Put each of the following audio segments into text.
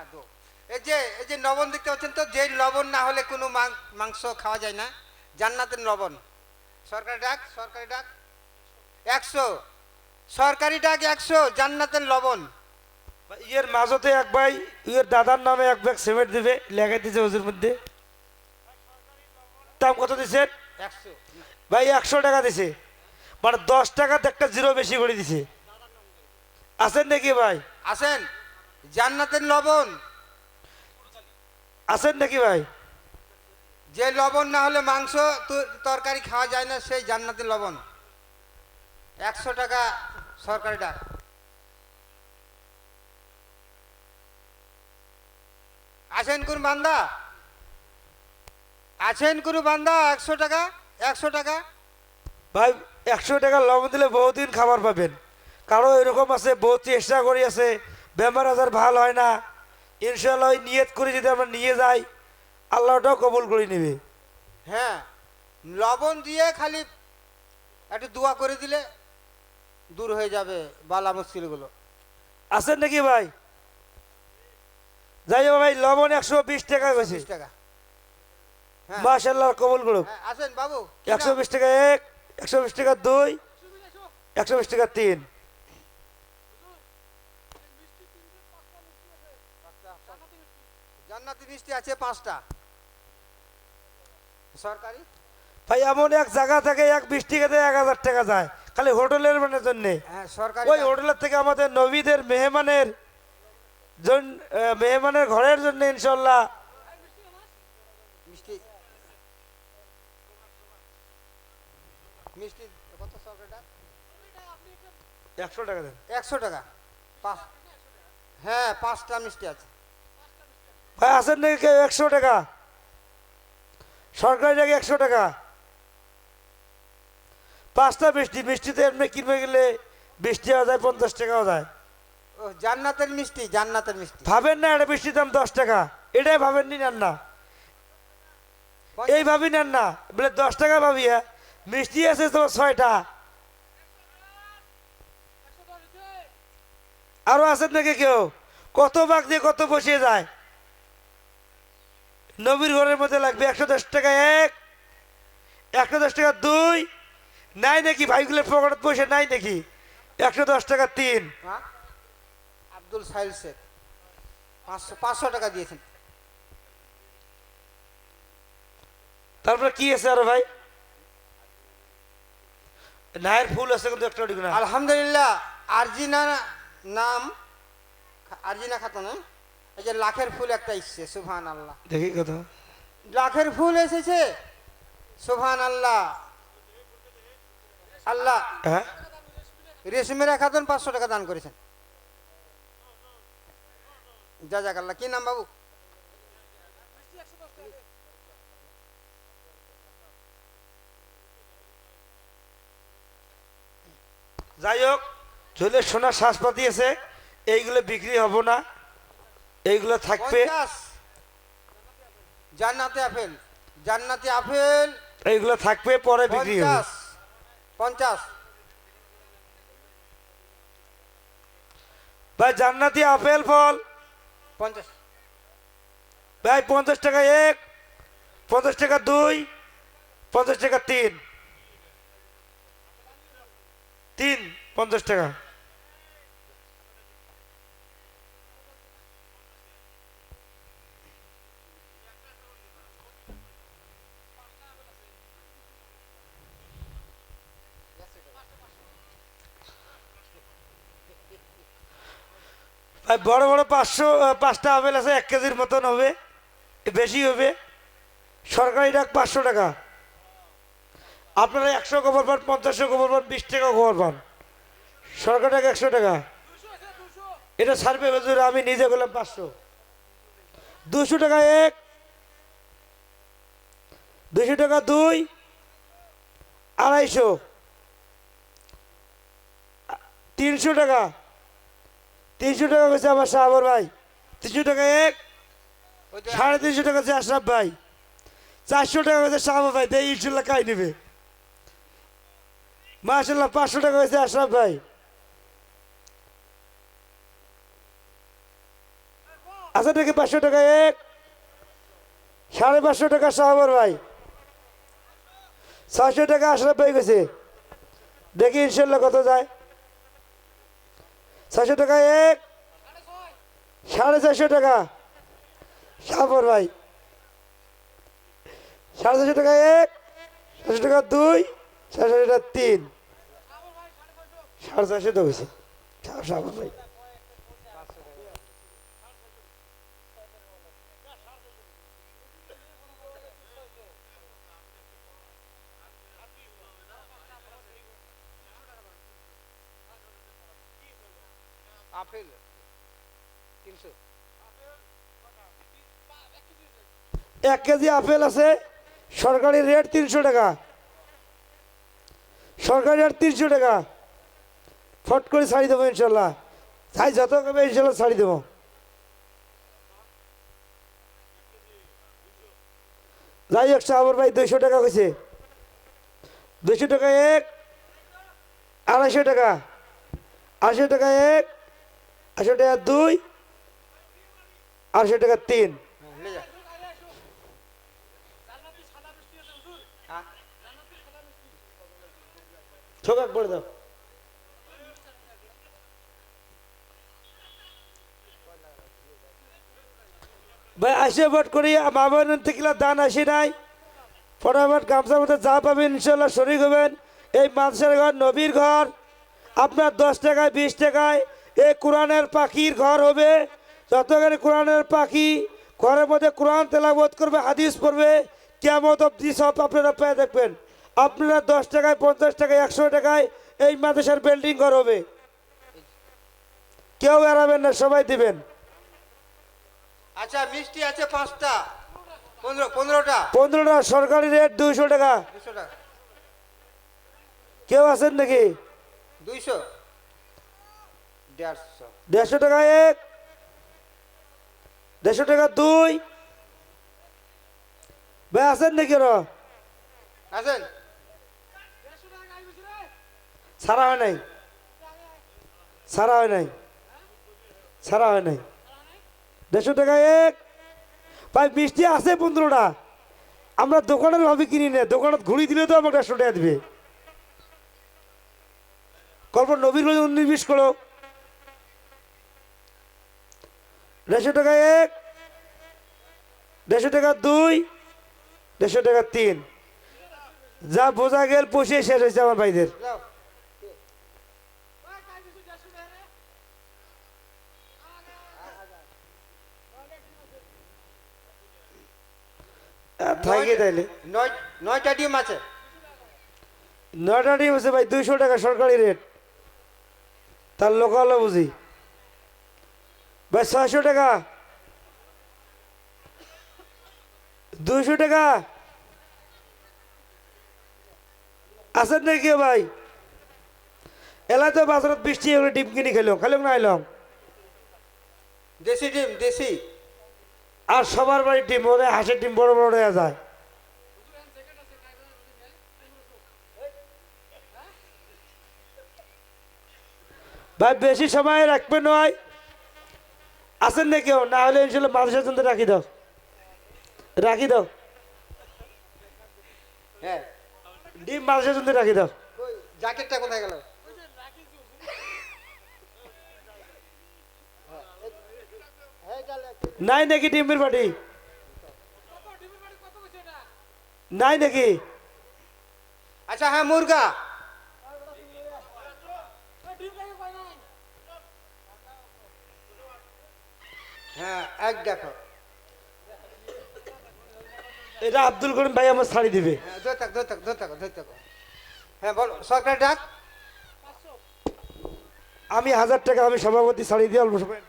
হ্যাঁ দো। এই যে লবণ দেখতে পাচ্ছেন তো, যে লবণ না হলে কোনো মাংস খাওয়া যায় না, জান্নাতের লবণ। সরকারি ডাক, সরকারি ডাক 100, সরকারি ডাক 100, জান্নাতের লবণ। ইয়ের মাঝতে এক ভাই ইয়ের দাদার নামে এক ব্যাগ সিমেন্ট দিবে, লেগে দিছে ওজুর মধ্যে। দাম কত দিছে 100। ভাই? 100 টাকা দিছে, মানে 10 টাকাতে একটা জিরো বেশি করে দিছে। আছেন নাকি ভাই? আসেন, জান্নাতের লবণ। আছেন নাকি ভাই? যে লবণ না হলে মাংস তরকারি খাওয়া যায় না, সেই জান্নাতের লবণ। 100 টাকা সরকারি ডাক। আছেন কোন বান্দা? আছেন কোন বান্দা? 100 টাকা, 100 টাকা। ভাই 100 টাকা লবণ দিলে বহুদিন খাবার পাবেন। কারো এরকম আছে, বহুত চেষ্টা করি আছে, বেমার আজার ভাল হয় না, ইনশাল্লাহ ওই নিয়ত করে যদি আমরা নিয়ে যাই, আল্লাহটাও কবুল করে নেবে। হ্যাঁ, লবণ দিয়ে খালি একটু দোয়া করে দিলে দূর হয়ে যাবে বালা মুশকিলগুলো। আছেন নাকি ভাই? যাই হোক ভাই, লবণ 120 টাকা গেছে। 20 টাকা। হ্যাঁ মাশাল্লাহ কবুল করুক। হ্যাঁ, আসেন বাবু। 120 টাকা এক, 120 টাকা দুই, 120 টাকা তিন। জান্নাতি মিষ্টি আছে 5টা। সরকারি ভাই এমন এক জায়গা থেকে 20 টাকাতে 1000 টাকা যায়, খালি হোটেলের মানে জন্যে। হ্যাঁ সরকারি ওই হোটেলের থেকে আমাদের নবীদের মেহমানের মেহমানের ঘরের জন্য ইনশাল্লাহ মিষ্টি। মিষ্টি কত সরকারিটা? 100 টাকা দেন। 100 টাকা। হ্যাঁ 5টা মিষ্টি আছে। ভাই আছেন নাকি কেউ? 100 টাকা সরকারি টাকা, 100 টাকা 5টা মিষ্টি। মিষ্টিতে এমনি কিনবে গেলে 20 টাকা যায়, 50 টাকাও যায়। ও জান্নাতের মিষ্টি, জান্নাতের মিষ্টি। ভাবেন না এটা মিষ্টির দাম 10 টাকা, এটাই ভাবেন নি, নেন না, এই ভাবি নেন না, বলে 10 টাকা ভাবি। হ্যাঁ মিষ্টি আছে তোমার 6টা। আরো আছেন নাকি কেউ? কত বাঘ দিয়ে কত বসিয়ে যায়। নবীর ঘরের মধ্যে লাগবে 110 টাকা এক, 110 টাকা দুই। নাই নাকি ভাইগুলোর পকেটে পয়সা নাই নাকি? 110 টাকা তিন। হ্যাঁ আব্দুল সাহিল শেখ 500 টাকা দিয়েছেন। তারপরে কি আছে আরো ভাই? নায়ের ফুল আছে কিন্তু একটা না। আলহামদুলিল্লাহ। আরজিনা নাম, আরজিনা খাতুন। এই যে লাখের ফুল একটা এসছে, সুবহান আল্লাহ। দেখি কথা। লাখের ফুল এসেছে, সুবহান আল্লাহ। আল্লাহ। হ্যাঁ রেশমিরা খাতুন 500 টাকা দান করেছেন। জাযাকাল্লাহ। কি নাম বাবু? যাই হোক, যদি সোনার শ্বাসপাতি আছে এইগুলো বিক্রি হবো না, এইগুলো থাকবে। 50 জান্নাতি আপেল, জান্নাতি আপেল এইগুলো থাকবে, পরে বিক্রি হবে। 50, 50। ভাই জান্নাতি আপেল ফল 50 ভাই 50 টাকা এক, 50 টাকা দুই, 50 টাকা তিন, 50 টাকা। ভাই বড় বড় 500 5টা আপেল আছে, 1 কেজির মতন হবে, বেশি হবে। সরকারি ডাক 500 টাকা। আপনারা 100 গোবর পান, 50 গোবর পান, 20 টাকা গোবর পান। সরকারি ডাক 100 টাকা। এটা সার্ভে হুজুর, আমি নিজে করলাম 500। 200 টাকা এক, 200 টাকা দুই, 250, 300 টাকা। 300 টাকা গেছে আমার সাহাবর ভাই। 300 টাকা এক, 350 টাকা আছে আশরাফ ভাই। 400 টাকা গেছে সাহাবর ভাই। দেই ইনশাল্লাহ খাই নেবে। মাশাল্লাহ 500 টাকা হয়েছে আশরাফ ভাই। আছে নাকি 500 টাকা এক, 550 টাকা সাহাবর ভাই, 600 টাকা আশরাফ ভাই গেছে, দেখি ইনশাল্লাহ কত যায়। 600 টাকা এক, 450 টাকা সাহাবর ভাই, 450 টাকা এক, 400 টাকা দুই, 400 টাকা তিন, 450 তো হয়েছে সাহাবর ভাই। আপেল 300। 1 কেজি আপেল আছে, সরকারি রেট 300 টাকা, সরকারি রেট 300 টাকা। ফট করে ছাড়ি দেবো ইনশাল্লাহ, তাই যত কমে ইনশাল্লাহ ছাড়ি দেবো। যাই হোক সাহাবর ভাই 200 টাকা হয়েছে, 200 টাকা এক, 250 টাকা, 80 টাকা এক, 80 টাকা দুই, 80 টাকা তিন। ले जा हाँ? ঠোকাক পড়ে দাও ভাই, আসে ভোট করি মামন থেকে দান আসি নাই, ফটাফট গামছার মধ্যে যা পাবেন ইনশাল্লাহ শরিক হবেন। এই মাদ্রাসার ঘর নবীর ঘর, আপনার 10 টাকায় 20 টাকায় এই কোরআনের পাখির ঘর হবে। যতখানি কোরআনের পাখি ঘরের মধ্যে কোরআন তেলাওয়াত করবে, হাদিস পড়বে, কিয়ামত অবধি সব আপনারা পেয়ে দেখবেন। আপনারা 10 টাকায় 50 টাকায় 100 টাকায় এই মাদ্রাসার বিল্ডিং ঘর হবে, কেউ এড়াবেন না, সবাই দিবেন। अच्छा मिष्टी আছে 5টা 15টা 15টা সরকারি রেট 200 টাকা। 200 টাকা কেউ আছেন নাকি? 200 150 150 টাকা এক, 150 টাকা দুই, ভাই আছেন নাকি? আছেন ছাড়া হয় নাই, ছাড়া হয় নাই, ছাড়া হয় নাই। 150 টাকা এক। ভাই মিষ্টি আছে 15টা, আমরা দোকানের ভাবে কিনি না, দোকানত ঘুরি দিলে তো আমাকে 100 টাকা দিবে। গল্প নবীর 19-20 করো। 150 টাকা এক, 150 টাকা দুই, 150 টাকা তিন। যা বোঝা গেল পয়সা শেষ হয়েছে আমার ভাইদের। যাও থাকে তাইলে 9টা ডিম আছে 9টা ডিম আছে ভাই, 200 টাকা সরকারি রেট, তার লোকাল বুঝি ভাই। 600 টাকা, 200 টাকা আছেন নাকি কেউ ভাই? এলাকায় তো বাজারত 20 টাকা করে ডিম কিনে খেলাম, না এলাম। দেশি ডিম দেশি আর সবার বাড়ির ডিম ওদের হাঁসের ডিম বড় বড় হয়ে যায়। ভাই বেশি সময় রাখবে নয়, আছেন না কেউ? না হলে ইনশাল্লাহ মাদ্রাসার জন্য রাখি দাও, রাখি দাও, হ্যাঁ ডিম মাদ্রাসার জন্য রাখি দাও। কই জ্যাকেটটা কোথায় গেল নাই নাকি ডিমের বাটি? নাই নাকি? আচ্ছা হ্যাঁ মুরগা হ্যাঁ এক দেখো এটা আব্দুল করিম ভাই আমার শাড়ি দিবে। হ্যাঁ ধরে থাক হ্যাঁ বলো সরকারি ডাক আমি 1000 টাকা আমি সভাপতি শাড়ি দিয়ে অল্প সময়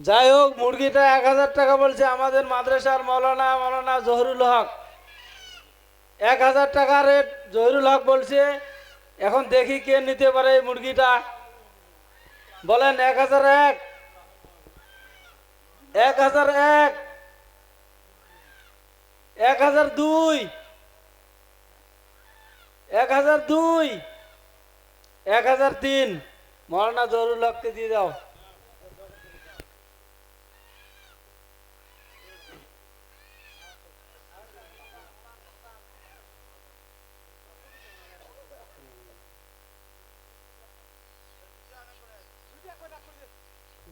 যাই হোক, মুরগিটা 1000 টাকা বলছে আমাদের মাদ্রাসার মৌলানা জহুরুল হক। 1000 টাকা রেট জহুরুল হক বলছে। এখন দেখি কে নিতে পারে এই মুরগিটা, বলেন। 1001, 1001, 1002, 1002, 1003, মৌলানা জহুরুল হককে দিয়ে দাও।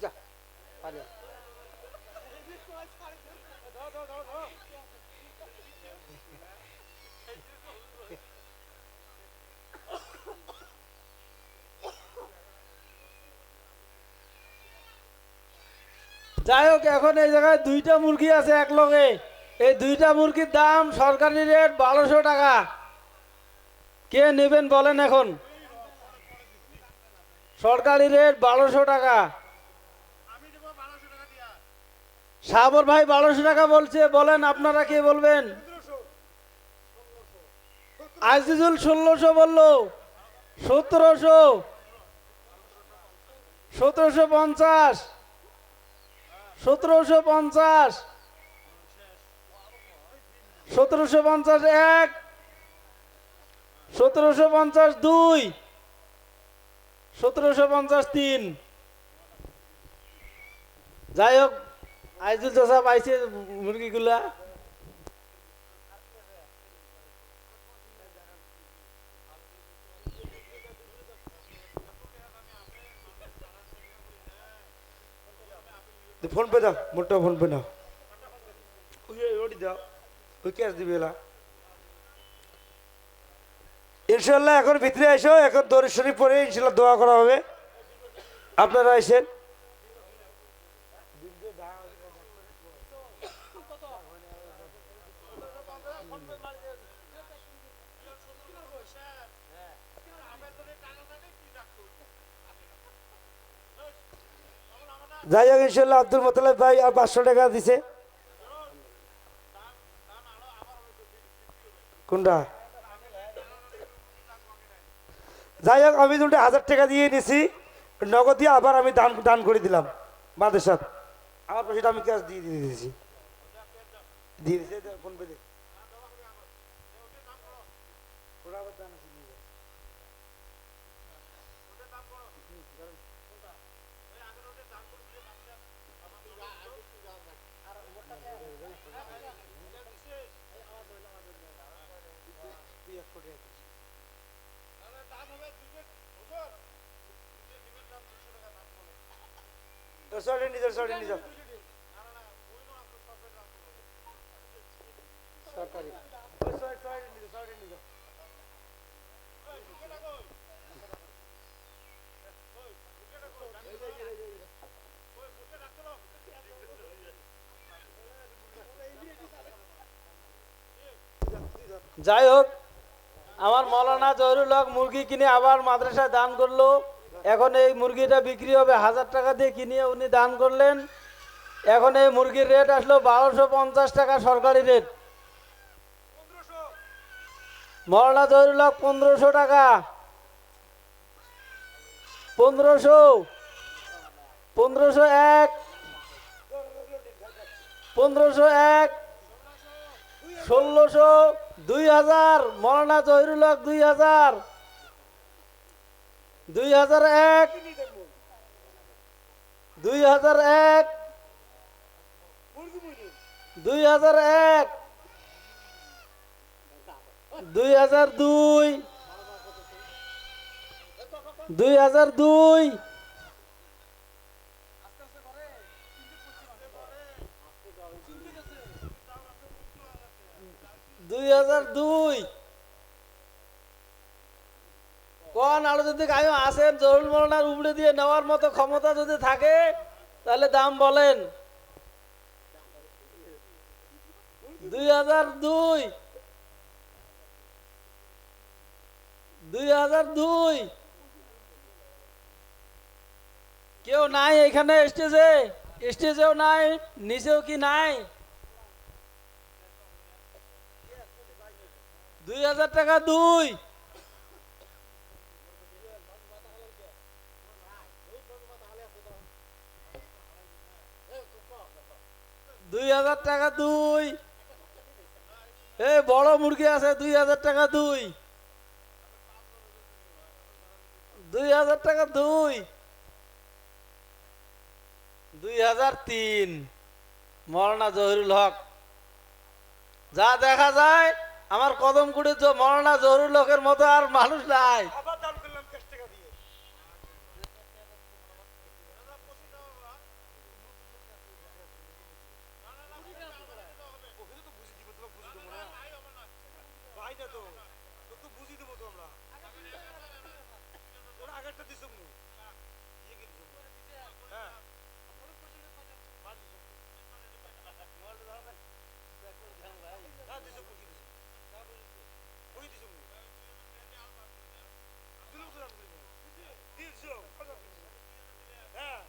যা পালিয়ে। যাই হোক, এখন এই জায়গায় দুইটা মুরগি আছে এক লগে। এই দুইটা মুরগির দাম সরকারি রেট 1200 টাকা। কে নেবেন বলেন? এখন সরকারি রেট 1200 টাকা। সাবর ভাই 1200 টাকা বলছে, বলেন আপনারা কে বলবেন? আজিজুল 1600 বললো। 1700, 1750, 1750, 1751, 1752, 1753। যাই হোক, আইজুল চাষা পাইছে মুরগিগুলা। ফোন পে দাও, মোটা ফোন পে নাও, ওটি দাও, ওই ক্যাশ দিবে এলা। ইনশাল্লাহ এখন ভিতরে এসো, এখন দরুদ শরীফ পড়ে ইনশাল্লাহ দোয়া করা হবে। আপনারা এসেন। যাই হোক, ইনশাল্লাহ আব্দুল মোতালেব ভাই আর 500 টাকা দিছে। কোনটা? যাই হোক, আমি দুটো 1000 টাকা দিয়ে নিছি নগদ দিয়ে, আবার আমি দান দান করে দিলাম মাদ্রাসাত। আমার পয়সাটা আমি ক্যাশ দিয়ে দিয়ে দিয়েছি, দিয়ে দিয়েছি। ফোন পে দে। সরি নিজের, সরি নিজের সরকারি যাই হোক, আমার মৌলানা জহুরুল হক মুরগি কিনে আবার মাদ্রাসায় দান করলো। এখন এই মুরগিটা বিক্রি হবে 1000 টাকা দিয়ে, কিনে উনি দান করলেন। এখন এই মুরগির রেট আসলো 1250 টাকা সরকারি রেট। মৌলানা জহুরুল হক 1500 টাকা, 1500, 1501, 1501, 1600, 2000। মৌলানা জহিরুল হক 2000, 2001, 2001, 2001, 2002, 2002, 2002। কোন আরো যদি কায়ো আসেন জহুরুল মৌলানার উপরে দিয়ে নেওয়ার মতো ক্ষমতা যদি থাকে, তাহলে দাম বলেন। 2002, 2002। কেউ নাই এখানে স্টেজে? স্টেজেও নাই, নিচেও কি নাই? 2000 টাকা 2। 2000 টাকা 2। এই বড় মুরগি আছে 2000 টাকা 2। 2000 টাকা 2003 মৌলানা জহিরুল হক। যা দেখা যায় আমার কদমকুড়ি তো মৌলানা জহিরুল হকের মতো আর মানুষ নাই। আবার দান করলাম ক্যাশ টাকা দিয়ে। ভাই না তো, তোকে তো বুঝিয়ে দেবো তো আমরা। ওরা আগেরটা দিছো মু। ইয়ে কি দিছো? হ্যাঁ। হ্যাঁ, দিছো, বুঝিয়ে দিছো। বুঝিয়ে দিছো মু। দিলো তো রাম দিলো। দিছো, কথা দিছো। হ্যাঁ।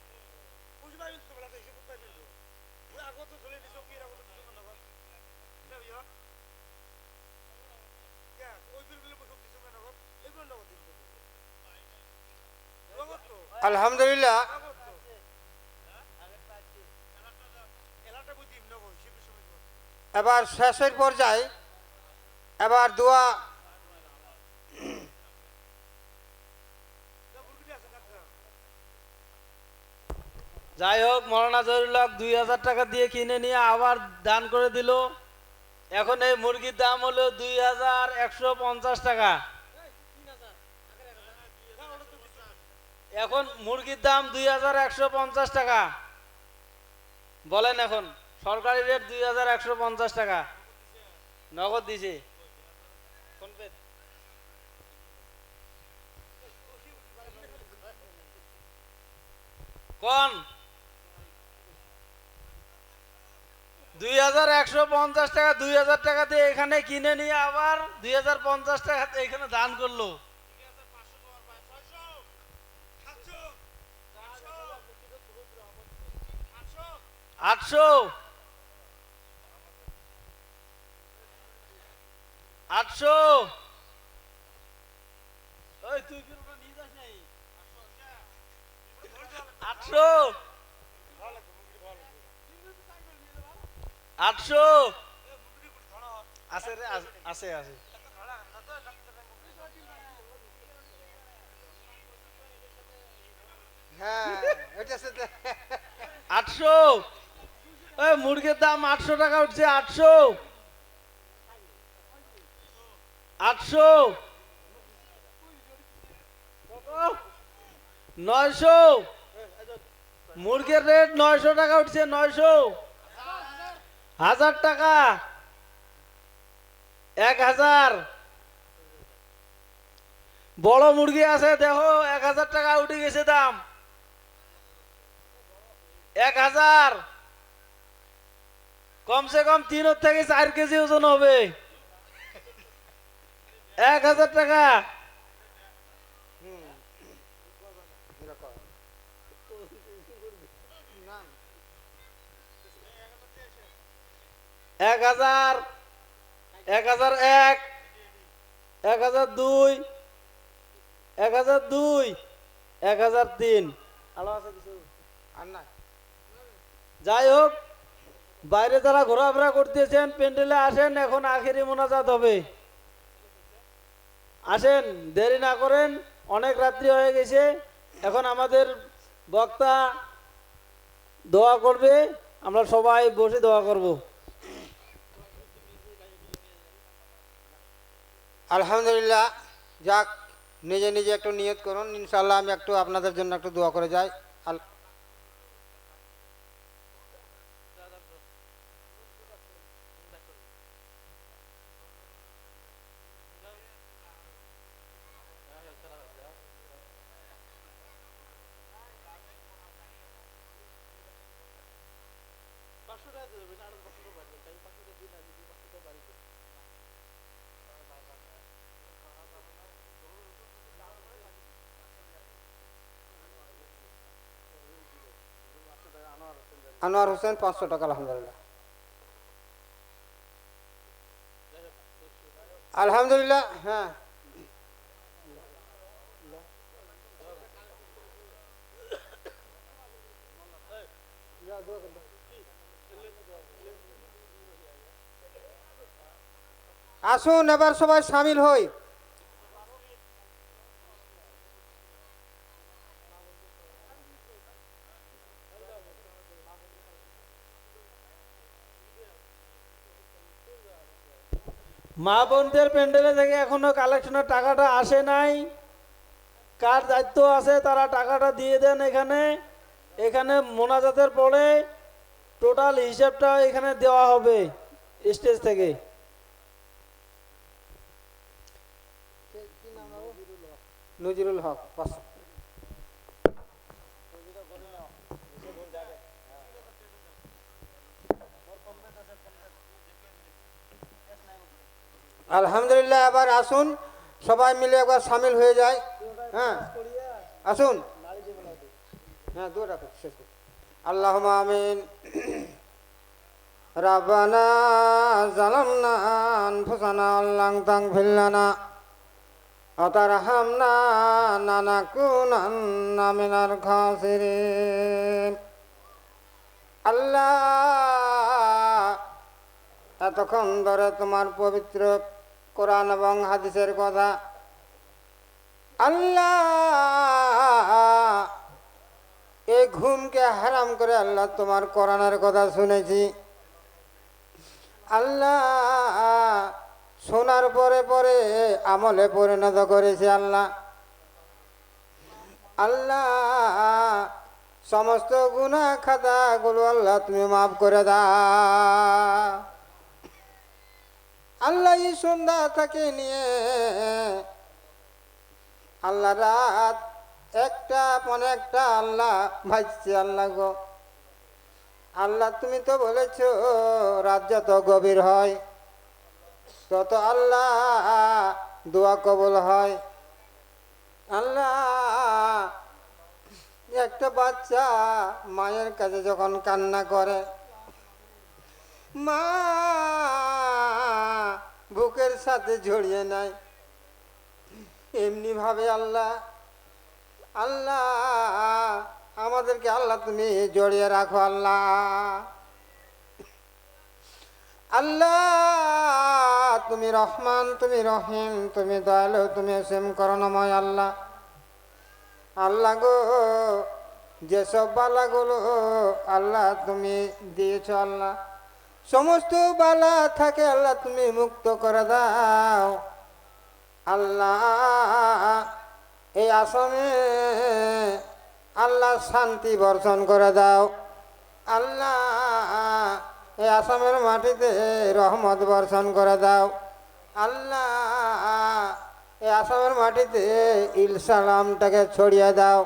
বুঝি পাইবেন তো বলা দেখে কোথায় দিছো। ওরা আগত তো চলে দিছো কি আগত দিছো না বাবা। না ইয়া। কে ওই বিলগুলো বসে দিছো না বাবা। এগুলো নগদ দিছো। নগদ তো। আলহামদুলিল্লাহ, নগদ তো। এলাটা বুঝি নগদ শিবির সময় তো। এবার শেষের পর্যায়ে এবার দোয়া। না বুরগুলি আছে কাটরা। যাই হোক মৌলানা জহিরুল হক 2000 টাকা দিয়ে কিনে নিয়ে আবার দান করে দিল। এখন এই মুরগির দাম হলো 2150 টাকা। এখন মুরগির দাম 2150 টাকা। বলেন এখন সরকারি রেট 2150 টাকা নগদ দিছে। কোন 2150 টাকা 2000 টাকা দিয়ে এখানে কিনে নিয়ে আবার 2050 টাকা এখানে দান করলো। 800 800 ওই তুই কি ওটা নিয়ে যাস নাই 800 800 আছে রে আছে আছে হ্যাঁ, এটা সাথে 800 ওই মুরগির দাম 800 টাকা উঠছে 800 800 900 মুরগির রেট 900 টাকা উঠছে 900 1000 টাকা 1000 বড় মুরগি আছে দেখো 1000 টাকা উঠে গেছে দাম 1000 কমসে কম 3 থেকে 4 কেজি ওজন হবে 1000 টাকা এক হাজার 1001 1002 1002 1003 আলো আছে কিছু আর না। যাই হোক বাইরে যারা ঘোরাফেরা করতেছেন প্যান্ডেলে আসেন এখন আখেরি মোনাজাত হবে আসেন দেরি না করেন অনেক রাত্রি হয়ে গেছে এখন আমাদের বক্তা দোয়া করবে আমরা সবাই বসে দোয়া করব আলহামদুলিল্লাহ, যাক নিজে নিজে একটু নিয়ত করুন, ইনশাল্লাহ আমি একটু আপনাদের জন্য একটু দোয়া করে যাই। আনোয়ার হোসেন 500 টাকা। আলহামদুলিল্লাহ, আলহামদুলিল্লাহ। হ্যাঁ, আসুন এবার সবাই সামিল হই। মা বোনদের প্যান্ডেলে থেকে এখনো কালেকশনের টাকাটা আসে নাই। কার দায়িত্ব আছে তারা টাকাটা দিয়ে দেন এখানে। এখানে মোনাজাতের পরে টোটাল হিসাবটা এখানে দেওয়া হবে স্টেজ থেকে। নজরুল হক বাস। আলহামদুলিল্লাহ, এবার আসুন সবাই মিলে একবার সামিল হয়ে যায়। হ্যাঁ আসুন, হ্যাঁ দূর রাখো, শেষ করুন। আল্লাহুম্মা আমিন। রাব্বানা যালামনা আনফুসানা আল্লাং তাগফির লানা ওয়া তারহামনা লানাকুনান্না মিনাল খাসিরিন। আল্লাহ, এতক্ষণ ধরে তোমার পবিত্র কোরআন এবং হাদিসের কথা আল্লাহ, এই ঘুমকে হারাম করে আল্লাহ তোমার কোরআনের কথা শুনেছি আল্লাহ। শোনার পরে পরে আমলে পরিণত করেছি আল্লাহ। আল্লাহ, সমস্ত গুনাহ খাতাগুলো আল্লাহ তুমি মাফ করে দাও আল্লাহ। এই সন্ধ্যা থেকে নিয়ে আল্লাহ রাত একটা পনে একটা আল্লাহ ভাইছে আল্লাহ গো। আল্লাহ তুমি তো বলেছ রাত যত গভীর হয় তত আল্লাহ দোয়া কবুল হয়। আল্লাহ, একটা বাচ্চা মায়ের কাছে যখন কান্না করে, মা বুকের সাথে জড়িয়ে নেয়, এমনি ভাবে আল্লাহ আল্লাহ আমাদেরকে আল্লাহ তুমি জড়িয়ে রাখো আল্লাহ। আল্লাহ, তুমি রহমান, তুমি রহিম, তুমি দয়ালু, তুমি অসীম করুণাময় আল্লাহ। আল্লাহ গো, যেসব বালাগুলো আল্লাহ তুমি দিয়েছ আল্লাহ, সমস্ত বালা থাকে আল্লাহ তুমি মুক্ত করে দাও আল্লাহ। এই আসামে আল্লাহ শান্তি বর্ষণ করে দাও আল্লাহ। এই আসামের মাটিতে রহমত বর্ষণ করে দাও আল্লাহ। এই আসামের মাটিতে ইলসালামটাকে ছড়িয়ে দাও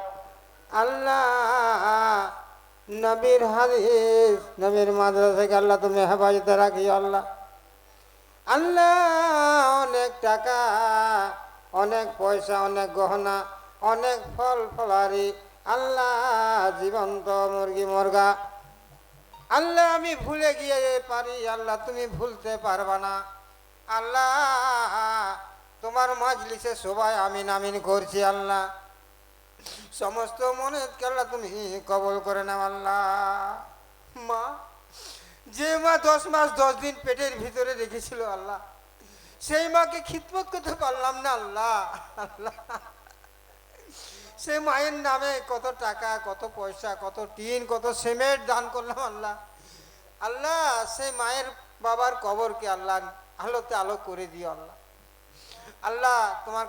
আল্লাহ। নবীর হাদিস, নবীর মাদ্রাসাকে আল্লাহ তুমি হেফাজতে রাখি আল্লাহ। আল্লাহ, অনেক টাকা, অনেক পয়সা, অনেক গহনা, অনেক ফল ফলারি আল্লাহ, জীবন্ত মুরগি মুরগা আল্লাহ আমি ভুলে গিয়ে পারি আল্লাহ, তুমি ভুলতে পারবা না আল্লাহ। তোমার মাজলিসে সবাই আমিন আমিন করছি আল্লাহ। সমস্ত মনে আল্লাহ তুমি কবল করে নাও আল্লাহ। মা, যে মা 10 মাস 10 দিন পেটের ভিতরে রেখেছিল আল্লাহ, সেই মাকে খিদমত করতে পারলাম না আল্লাহ। আল্লাহ, সে মায়ের নামে কত টাকা, কত পয়সা, কত টিন, কত সিমেন্ট দান করলাম আল্লাহ। আল্লাহ, সেই মায়ের বাবার কবরকে আল্লাহ আলোতে আলো করে দিও আল্লাহ। আল্লাহ, তোমার